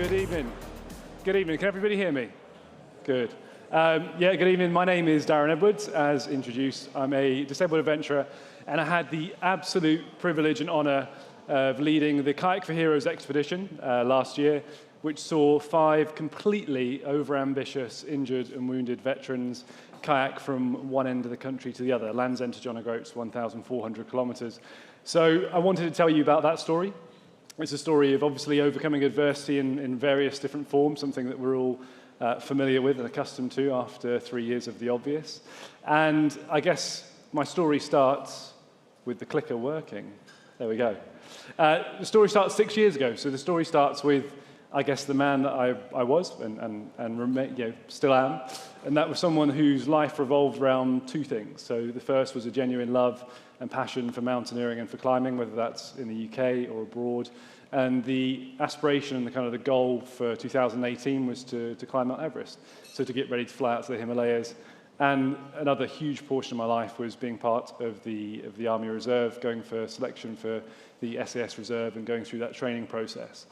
Good evening. Good evening. Can everybody hear me? Good. Good evening. My name is Darren Edwards. As introduced, I'm a disabled adventurer, and I had the absolute privilege and honor of leading the Kayak for Heroes expedition last year, which saw 5 completely overambitious, injured and wounded veterans kayak from one end of the country to the other, Land's End to John O'Groats, 1,400 kilometers. So I wanted to tell you about that story. It's a story of obviously overcoming adversity in various different forms, something that we're all familiar with and accustomed to after 3 years of the obvious. And I guess my story starts with the clicker working. There we go. The story starts 6 years ago. So the story starts with, I guess, the man that I was and still am. And that was someone whose life revolved around 2 things. So the first was a genuine love and passion for mountaineering and for climbing, whether that's in the UK or abroad. And the aspiration and the goal for 2018 was to climb Mount Everest, so to get ready to fly out to the Himalayas. And another huge portion of my life was being part of the Army Reserve, going for selection for the SAS Reserve and going through that training process.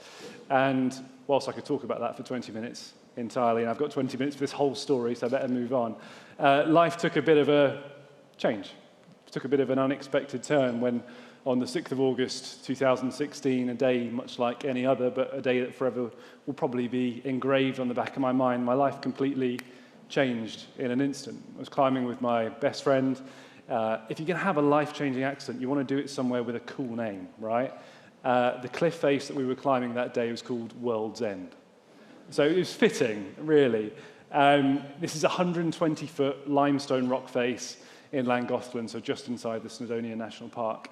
And whilst I could talk about that for 20 minutes entirely, and I've got 20 minutes for this whole story, so I better move on, life took a bit of a change. Took a bit of an unexpected turn when on the 6th of August 2016, a day much like any other, but a day that forever will probably be engraved on the back of my mind, my life completely changed in an instant. I was climbing with my best friend. If you're going to have a life-changing accident, you want to do it somewhere with a cool name, right? The cliff face that we were climbing that day was called World's End. So it was fitting, really. This is a 120-foot limestone rock face in Llangollen, so just inside the Snowdonia National Park.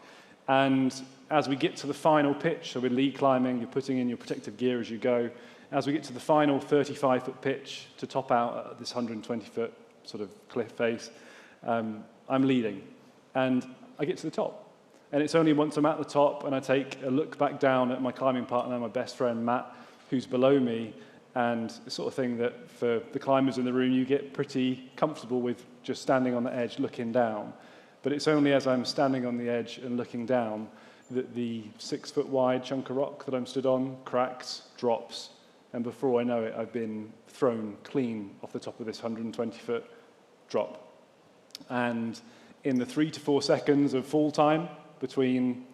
And as we get to the final pitch, so we're lead climbing, you're putting in your protective gear as you go. As we get to the final 35-foot pitch to top out at this 120-foot sort of cliff face, I'm leading. And I get to the top. And it's only once I'm at the top and I take a look back down at my climbing partner, my best friend, Matt, who's below me, and the sort of thing that for the climbers in the room, you get pretty comfortable with just standing on the edge, looking down. But it's only as I'm standing on the edge and looking down that the 6-foot wide chunk of rock that I'm stood on cracks, drops, and before I know it, I've been thrown clean off the top of this 120-foot drop. And in the 3 to 4 seconds of fall time between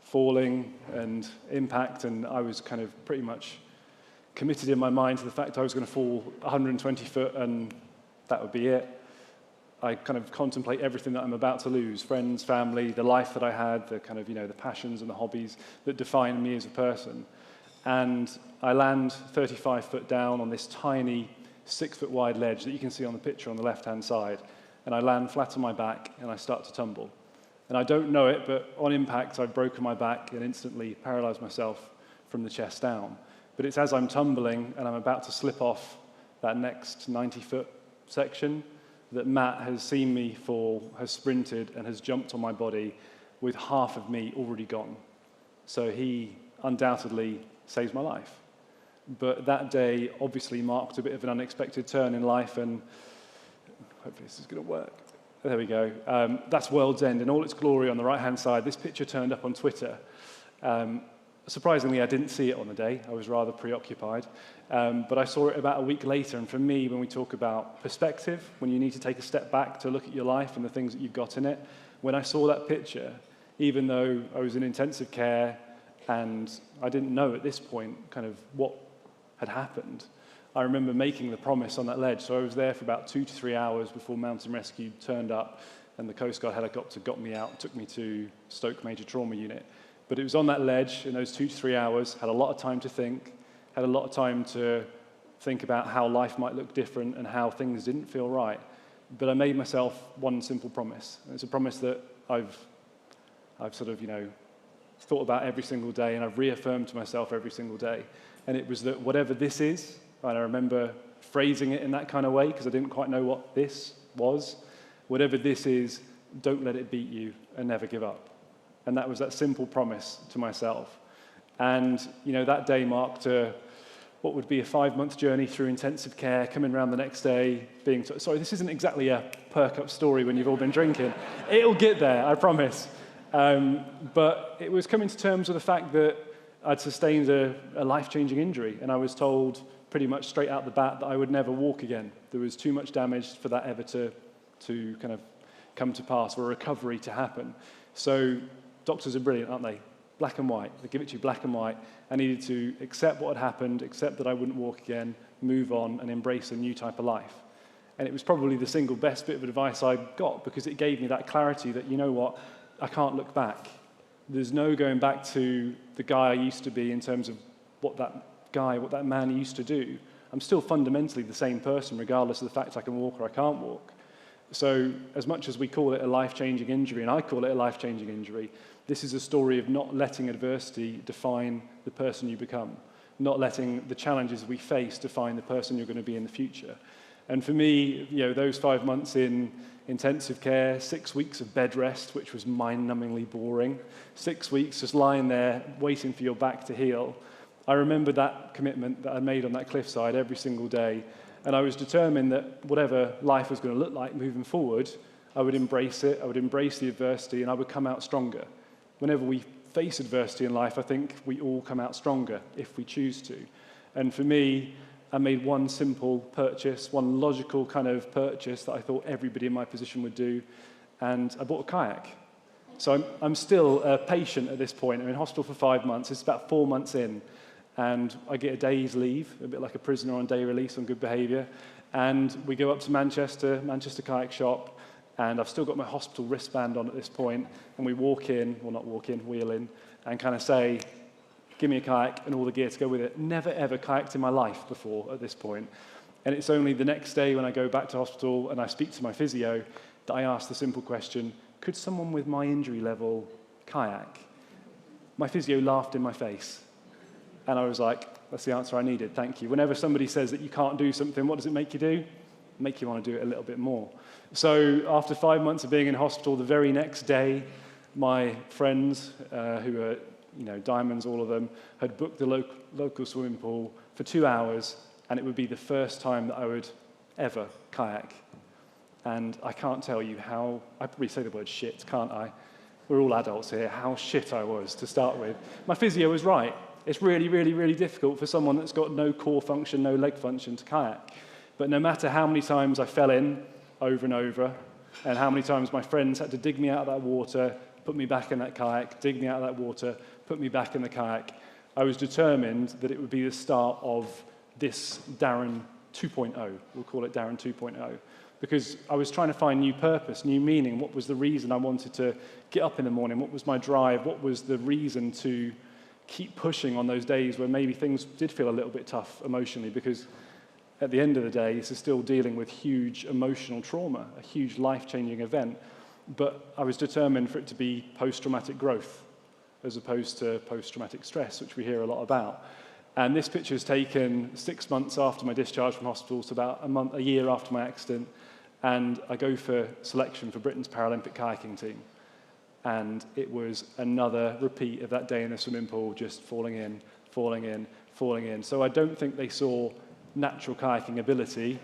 falling and impact, and I was kind of pretty much committed in my mind to the fact I was going to fall 120 foot and that would be it. I kind of contemplate everything that I'm about to lose, friends, family, the life that I had, the the passions and the hobbies that define me as a person. And I land 35 foot down on this tiny 6-foot wide ledge that you can see on the picture on the left-hand side. And I land flat on my back and I start to tumble. And I don't know it, but on impact, I've broken my back and instantly paralyzed myself from the chest down. But it's as I'm tumbling and I'm about to slip off that next 90-foot section that Matt has seen me fall, has sprinted, and has jumped on my body with half of me already gone. So he undoubtedly saves my life. But that day obviously marked a bit of an unexpected turn in life, and hopefully this is going to work. There we go. That's World's End in all its glory on the right-hand side. This picture turned up on Twitter. Surprisingly, I didn't see it on the day. I was rather preoccupied. But I saw it about a week later. And for me, when we talk about perspective, when you need to take a step back to look at your life and the things that you've got in it, when I saw that picture, even though I was in intensive care and I didn't know at this point kind of what had happened, I remember making the promise on that ledge. So I was there for about 2 to 3 hours before Mountain Rescue turned up and the Coast Guard helicopter got me out, took me to Stoke Major Trauma Unit. But it was on that ledge in those 2 to 3 hours, had a lot of time to think, had a lot of time to think about how life might look different and how things didn't feel right. But I made myself one simple promise. And it's a promise that I've sort of, thought about every single day and I've reaffirmed to myself every single day. And it was that whatever this is, and I remember phrasing it in that kind of way because I didn't quite know what this was, whatever this is, don't let it beat you and never give up. And that was that simple promise to myself. And, that day marked what would be a 5-month journey through intensive care, coming around the next day, being sorry, this isn't exactly a perk-up story when you've all been drinking. It'll get there, I promise. But it was coming to terms with the fact that I'd sustained a life-changing injury, and I was told pretty much straight out the bat that I would never walk again. There was too much damage for that ever to kind of come to pass, or a recovery to happen. So doctors are brilliant, aren't they? Black and white. They give it to you black and white. I needed to accept what had happened, accept that I wouldn't walk again, move on, and embrace a new type of life. And it was probably the single best bit of advice I got, because it gave me that clarity that, you know what, I can't look back. There's no going back to the guy I used to be in terms of what that man used to do. I'm still fundamentally the same person, regardless of the fact I can walk or I can't walk. So as much as we call it a life-changing injury, and I call it a life-changing injury, this is a story of not letting adversity define the person you become, not letting the challenges we face define the person you're going to be in the future. And for me, those 5 months in intensive care, 6 weeks of bed rest, which was mind-numbingly boring, 6 weeks just lying there waiting for your back to heal. I remember that commitment that I made on that cliffside every single day, and I was determined that whatever life was going to look like moving forward, I would embrace it, I would embrace the adversity, and I would come out stronger. Whenever we face adversity in life, I think we all come out stronger if we choose to. And for me, I made one simple purchase, one logical kind of purchase that I thought everybody in my position would do, and I bought a kayak. So I'm still a patient at this point. I'm in hospital for 5 months. It's about 4 months in, and I get a day's leave, a bit like a prisoner on day release on good behaviour, and we go up to Manchester Kayak Shop, and I've still got my hospital wristband on at this point, and we wheel in, and kind of say, give me a kayak and all the gear to go with it. Never ever kayaked in my life before at this point. And it's only the next day when I go back to hospital and I speak to my physio that I ask the simple question, could someone with my injury level kayak? My physio laughed in my face. And I was like, that's the answer I needed, thank you. Whenever somebody says that you can't do something, what does it make you do? Make you want to do it a little bit more. So after 5 months of being in hospital, the very next day, my friends, who are diamonds, all of them, had booked the local swimming pool for 2 hours, and it would be the first time that I would ever kayak. And I can't tell you how, I probably say the word shit, can't I? We're all adults here, how shit I was to start with. My physio was right. It's really, really, really difficult for someone that's got no core function, no leg function to kayak. But no matter how many times I fell in over and over, and how many times my friends had to dig me out of that water, put me back in that kayak, dig me out of that water, put me back in the kayak, I was determined that it would be the start of this Darren 2.0. We'll call it Darren 2.0. Because I was trying to find new purpose, new meaning. What was the reason I wanted to get up in the morning? What was my drive? What was the reason to keep pushing on those days where maybe things did feel a little bit tough emotionally? Because at the end of the day, this is still dealing with huge emotional trauma, a huge life-changing event. But I was determined for it to be post-traumatic growth as opposed to post-traumatic stress, which we hear a lot about. And this picture is taken 6 months after my discharge from hospital, so about a year after my accident. And I go for selection for Britain's Paralympic kayaking team. And it was another repeat of that day in the swimming pool, just falling in, falling in, falling in. So I don't think they saw natural kayaking ability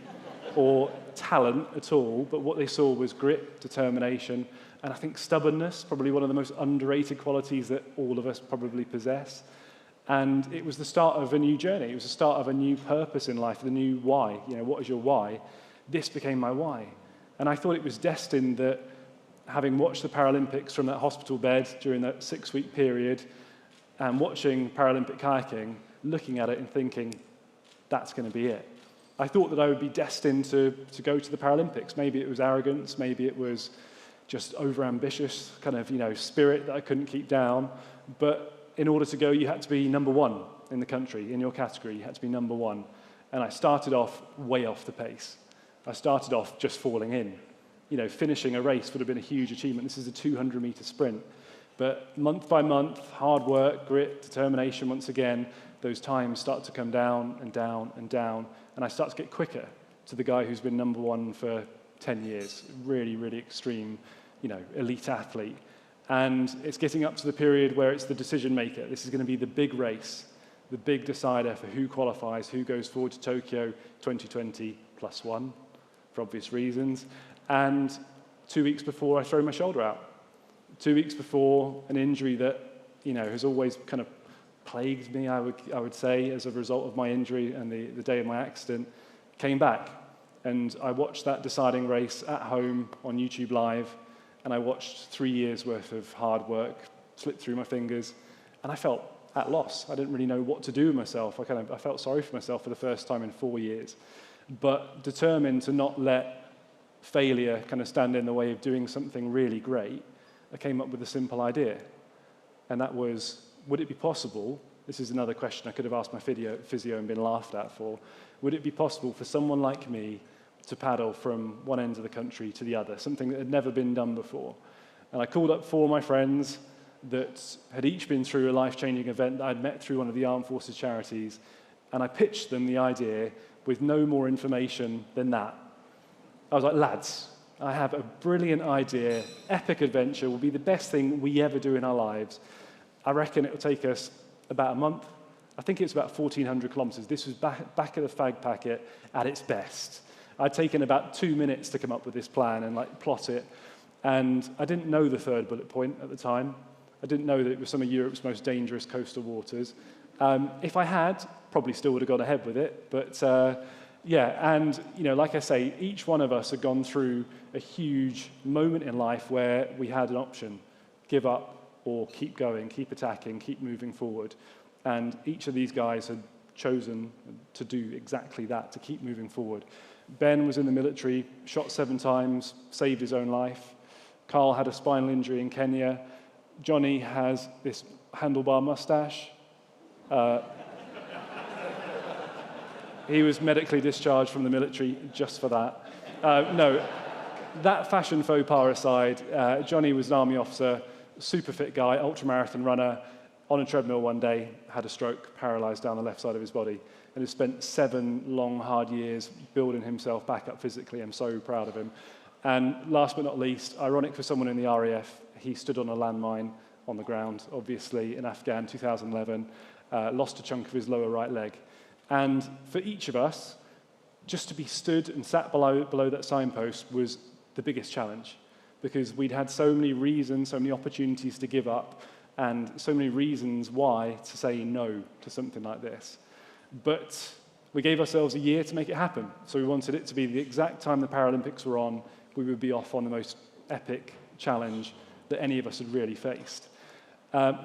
or talent at all, but what they saw was grit, determination, and I think stubbornness, probably one of the most underrated qualities that all of us probably possess. And it was the start of a new journey. It was the start of a new purpose in life, the new why. What is your why? This became my why. And I thought it was destined that, having watched the Paralympics from that hospital bed during that 6-week period, and watching Paralympic kayaking, looking at it and thinking, that's going to be it. I thought that I would be destined to go to the Paralympics. Maybe it was arrogance, maybe it was just over-ambitious kind of, spirit that I couldn't keep down. But in order to go, you had to be number one in the country, in your category. You had to be number one. And I started off way off the pace. I started off just falling in. Finishing a race would have been a huge achievement. This is a 200-meter sprint. But month by month, hard work, grit, determination, once again, those times start to come down and down and down. And I start to get quicker to the guy who's been number one for 10 years. Really, really extreme, elite athlete. And it's getting up to the period where it's the decision maker. This is going to be the big race, the big decider for who qualifies, who goes forward to Tokyo 2020 +1, for obvious reasons. And 2 weeks before, I throw my shoulder out. 2 weeks before, an injury that, has always kind of plagued me, I would say, as a result of my injury and the day of my accident, came back. And I watched that deciding race at home on YouTube Live, and I watched 3 years worth of hard work slip through my fingers, and I felt at loss. I didn't really know what to do with myself. I felt sorry for myself for the first time in 4 years, but determined to not let failure kind of stand in the way of doing something really great, I came up with a simple idea, and that was, would it be possible, this is another question I could have asked my physio and been laughed at for, would it be possible for someone like me to paddle from one end of the country to the other, something that had never been done before? And I called up 4 of my friends that had each been through a life-changing event that I'd met through one of the Armed Forces charities, and I pitched them the idea with no more information than that. I was like, lads, I have a brilliant idea, epic adventure, will be the best thing we ever do in our lives. I reckon it will take us about a month. I think it's about 1,400 kilometers. This was back of the fag packet at its best. I'd taken about 2 minutes to come up with this plan and plot it, and I didn't know the third bullet point at the time. I didn't know that it was some of Europe's most dangerous coastal waters. If I had, probably still would have gone ahead with it, but yeah, and like I say, each one of us had gone through a huge moment in life where we had an option: give up or keep going, keep attacking, keep moving forward. And each of these guys had chosen to do exactly that, to keep moving forward. Ben was in the military, shot 7 times, saved his own life. Carl had a spinal injury in Kenya. Johnny has this handlebar mustache. He was medically discharged from the military just for that. No, that fashion faux pas aside, Johnny was an army officer, super fit guy, ultramarathon runner, on a treadmill one day, had a stroke, paralyzed down the left side of his body, and has spent 7 long, hard years building himself back up physically. I'm so proud of him. And last but not least, ironic for someone in the RAF, he stood on a landmine on the ground, obviously, in Afghan 2011, lost a chunk of his lower right leg. And for each of us, just to be stood and sat below that signpost was the biggest challenge, because we'd had so many reasons, so many opportunities to give up, and so many reasons why to say no to something like this. But we gave ourselves a year to make it happen. So we wanted it to be the exact time the Paralympics were on, we would be off on the most epic challenge that any of us had really faced.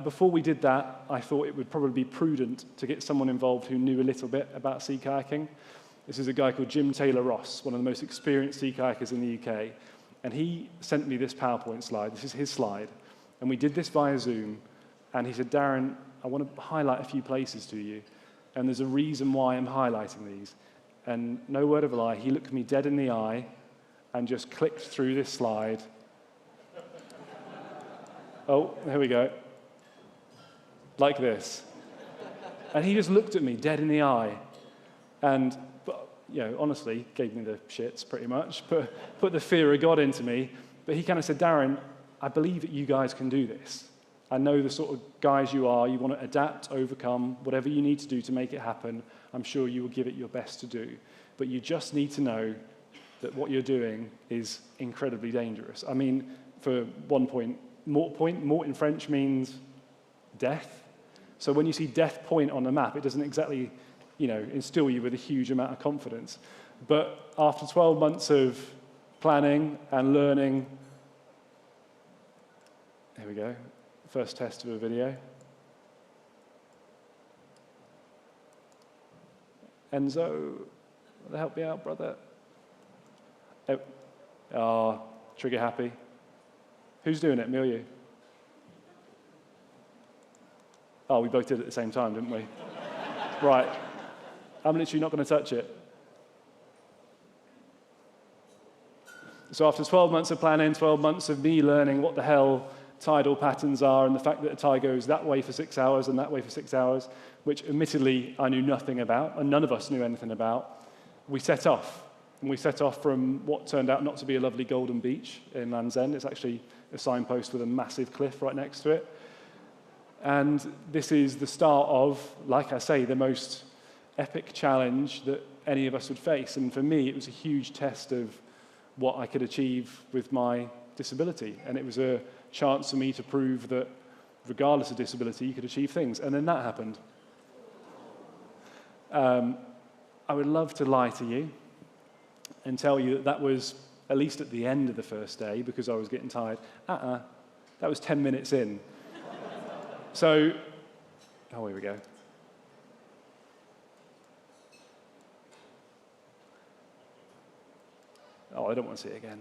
Before we did that, I thought it would probably be prudent to get someone involved who knew a little bit about sea kayaking. This is a guy called Jim Taylor-Ross, one of the most experienced sea kayakers in the UK. And he sent me this PowerPoint slide. This is his slide. And we did this via Zoom. And he said, Darren, I want to highlight a few places to you. And there's a reason why I'm highlighting these. And no word of a lie, he looked me dead in the eye and just clicked through this slide. Oh, here we go. Like this. And he just looked at me dead in the eye. And, honestly, gave me the shits pretty much, put the fear of God into me. But he kind of said, Darren, I believe that you guys can do this. I know the sort of guys you are. You want to adapt, overcome, whatever you need to do to make it happen. I'm sure you will give it your best to do. But you just need to know that what you're doing is incredibly dangerous. I mean, for one point, mort in French means death. So when you see death point on the map, it doesn't exactly, instill you with a huge amount of confidence. But after 12 months of planning and learning, here we go. First test of a video. Enzo, help me out, brother. Oh, trigger happy. Who's doing it, me or you? Oh, we both did it at the same time, didn't we? Right. I'm literally not going to touch it. So after 12 months of planning, 12 months of me learning what the hell tidal patterns are, and the fact that a tide goes that way for 6 hours and that way for 6 hours, which admittedly I knew nothing about, and none of us knew anything about, we set off. And we set off from what turned out not to be a lovely golden beach in Land's End. It's actually a signpost with a massive cliff right next to it. And this is the start of, like I say, the most epic challenge that any of us would face. And for me, it was a huge test of what I could achieve with my disability. And it was a chance for me to prove that regardless of disability, you could achieve things. And then that happened. I would love to lie to you and tell you that that was at least at the end of the first day, because I was getting tired. That was 10 minutes in. So, oh, here we go. Oh, I don't want to see it again.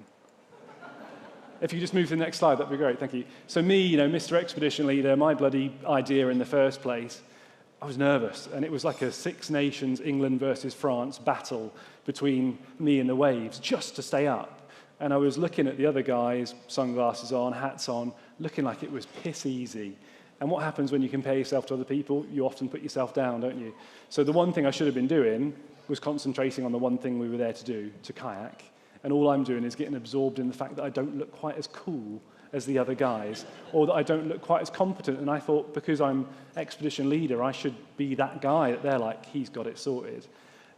If you could just move to the next slide, that'd be great, thank you. So me, Mr. Expedition Leader, my bloody idea in the first place, I was nervous, and it was like a Six Nations, England versus France battle between me and the waves, just to stay up. And I was looking at the other guys, sunglasses on, hats on, looking like it was piss easy. And what happens when you compare yourself to other people? You often put yourself down, don't you? So the one thing I should have been doing was concentrating on the one thing we were there to do, to kayak. And all I'm doing is getting absorbed in the fact that I don't look quite as cool as the other guys, or that I don't look quite as competent. And I thought, because I'm expedition leader, I should be that guy that they're like, he's got it sorted.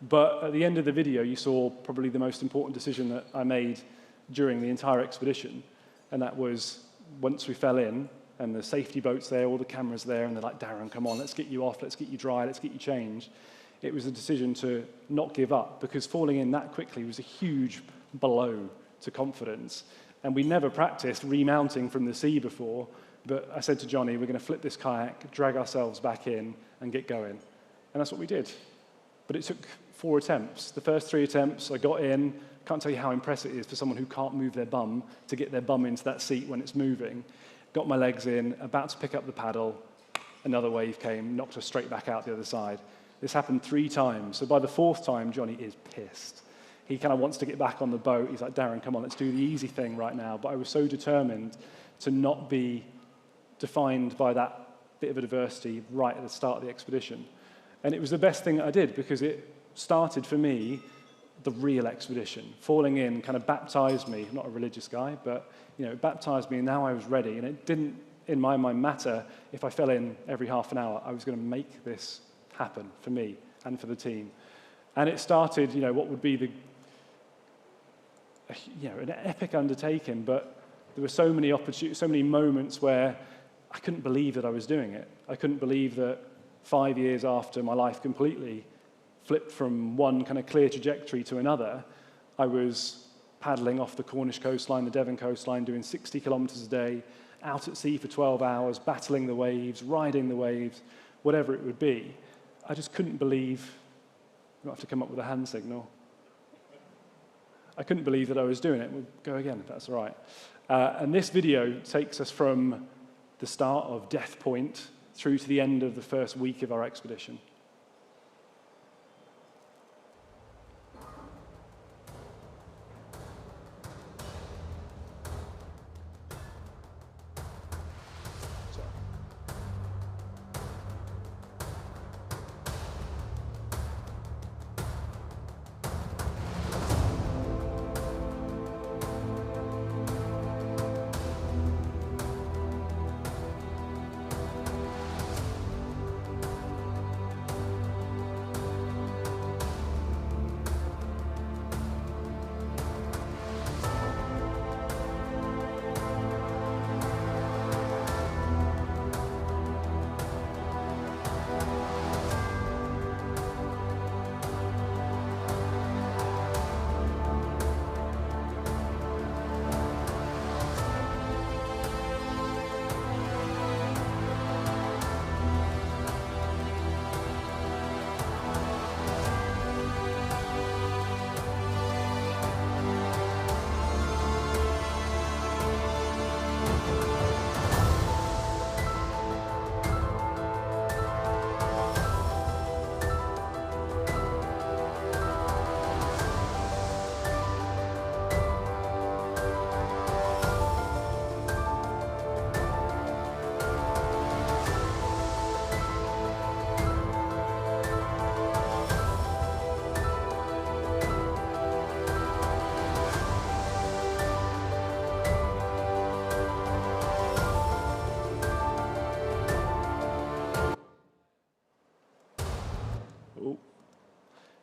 But at the end of the video, you saw probably the most important decision that I made during the entire expedition. And that was, once we fell in, and the safety boat's there, all the cameras there, and they're like, Darren, come on, let's get you off, let's get you dry, let's get you changed. It was a decision to not give up, because falling in that quickly was a huge blow to confidence. And we never practiced remounting from the sea before, but I said to Johnny, we're going to flip this kayak, drag ourselves back in, and get going. And that's what we did. But it took 4 attempts. The first 3 attempts, I got in. Can't tell you how impressive it is for someone who can't move their bum to get their bum into that seat when it's moving. Got my legs in, about to pick up the paddle, another wave came, knocked us straight back out the other side. This happened 3 times. So by the 4th time, Johnny is pissed. He kind of wants to get back on the boat. He's like, Darren, come on, let's do the easy thing right now. But I was so determined to not be defined by that bit of adversity right at the start of the expedition. And it was the best thing that I did, because it started for me the real expedition. Falling in kind of baptized me. I'm not a religious guy, but it baptized me, and now I was ready. And it didn't, in my mind, matter if I fell in every half an hour. I was going to make this happen for me and for the team. And it started, what would be an epic undertaking, but there were so many opportunities, so many moments where I couldn't believe that I was doing it. I couldn't believe that 5 years after my life completely flipped from one kind of clear trajectory to another, I was paddling off the Cornish coastline, the Devon coastline, doing 60 kilometers a day, out at sea for 12 hours, battling the waves, riding the waves, whatever it would be. I just couldn't believe, I have to come up with a hand signal. I couldn't believe that I was doing it. We'll go again, if that's all right. And this video takes us from the start of Death Point through to the end of the first week of our expedition.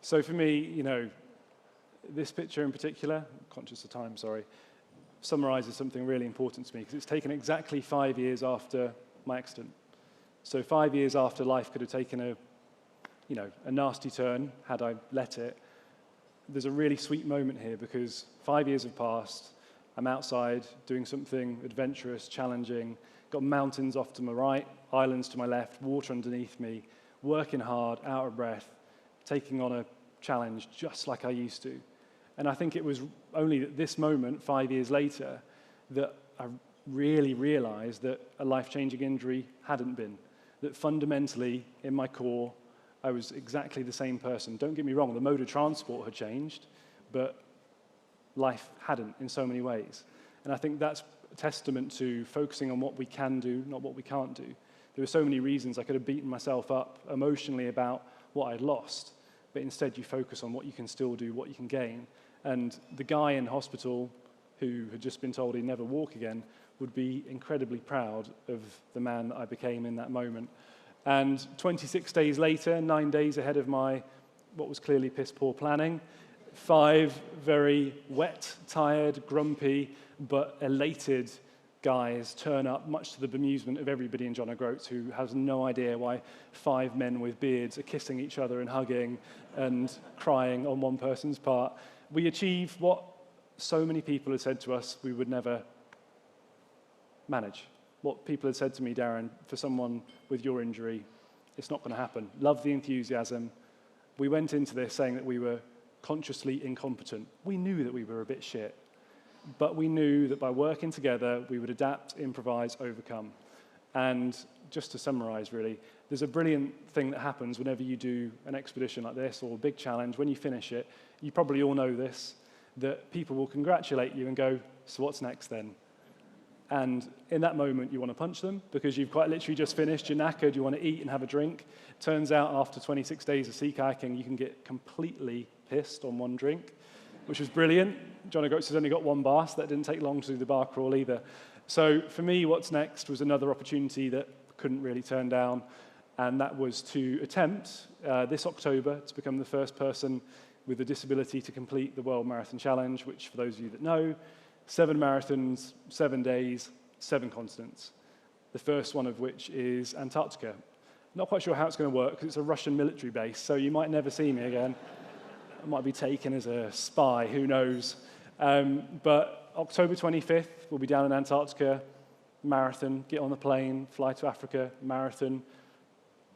So for me, this picture in particular, I'm conscious of time, sorry, summarizes something really important to me, because it's taken exactly 5 years after my accident. So 5 years after life could have taken a nasty turn had I let it, there's a really sweet moment here because 5 years have passed. I'm outside doing something adventurous, challenging, got mountains off to my right, islands to my left, water underneath me, working hard, out of breath, taking on a challenge just like I used to. And I think it was only at this moment, 5 years later, that I really realized that a life-changing injury hadn't been. That fundamentally, in my core, I was exactly the same person. Don't get me wrong, the mode of transport had changed, but life hadn't in so many ways. And I think that's a testament to focusing on what we can do, not what we can't do. There were so many reasons I could have beaten myself up emotionally about what I'd lost, but instead you focus on what you can still do, what you can gain. And the guy in hospital who had just been told he'd never walk again would be incredibly proud of the man that I became in that moment. And 26 days later, 9 days ahead of my, what was clearly piss-poor planning, 5 very wet, tired, grumpy, but elated guys turn up, much to the bemusement of everybody in John O'Groats, who has no idea why 5 men with beards are kissing each other and hugging and crying on one person's part. We achieve what so many people had said to us we would never manage. What people had said to me, Darren, for someone with your injury, it's not going to happen. Love the enthusiasm. We went into this saying that we were consciously incompetent. We knew that we were a bit shit, but we knew that by working together, we would adapt, improvise, overcome. And just to summarize, really, there's a brilliant thing that happens whenever you do an expedition like this or a big challenge. When you finish it, you probably all know this, that people will congratulate you and go, so what's next then? And in that moment, you want to punch them because you've quite literally just finished, you're knackered, you want to eat and have a drink. Turns out after 26 days of sea kayaking, you can get completely pissed on one drink, which was brilliant. John O'Groats has only got 1 bar, so that didn't take long to do the bar crawl either. So for me, what's next was another opportunity that couldn't really turn down, and that was to attempt this October to become the first person with a disability to complete the World Marathon Challenge, which, for those of you that know, 7 marathons, 7 days, 7 continents. The first one of which is Antarctica. Not quite sure how it's going to work because it's a Russian military base, so you might never see me again. I might be taken as a spy, who knows. But October 25th, we'll be down in Antarctica, marathon, get on the plane, fly to Africa, marathon,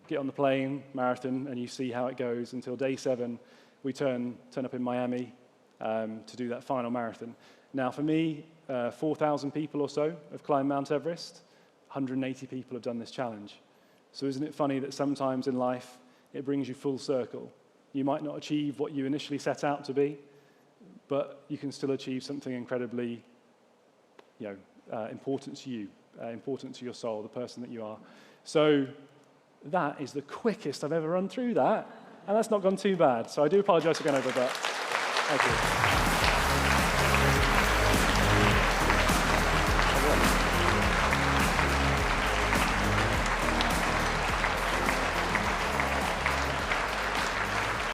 get on the plane, marathon, and you see how it goes until day 7. We turn up in Miami to do that final marathon. Now, for me, 4,000 people or so have climbed Mount Everest. 180 people have done this challenge. So isn't it funny that sometimes in life, it brings you full circle? You might not achieve what you initially set out to be, but you can still achieve something incredibly important to you, important to your soul, the person that you are. So that is the quickest I've ever run through that, and that's not gone too bad. So I do apologize for going over that. Thank you.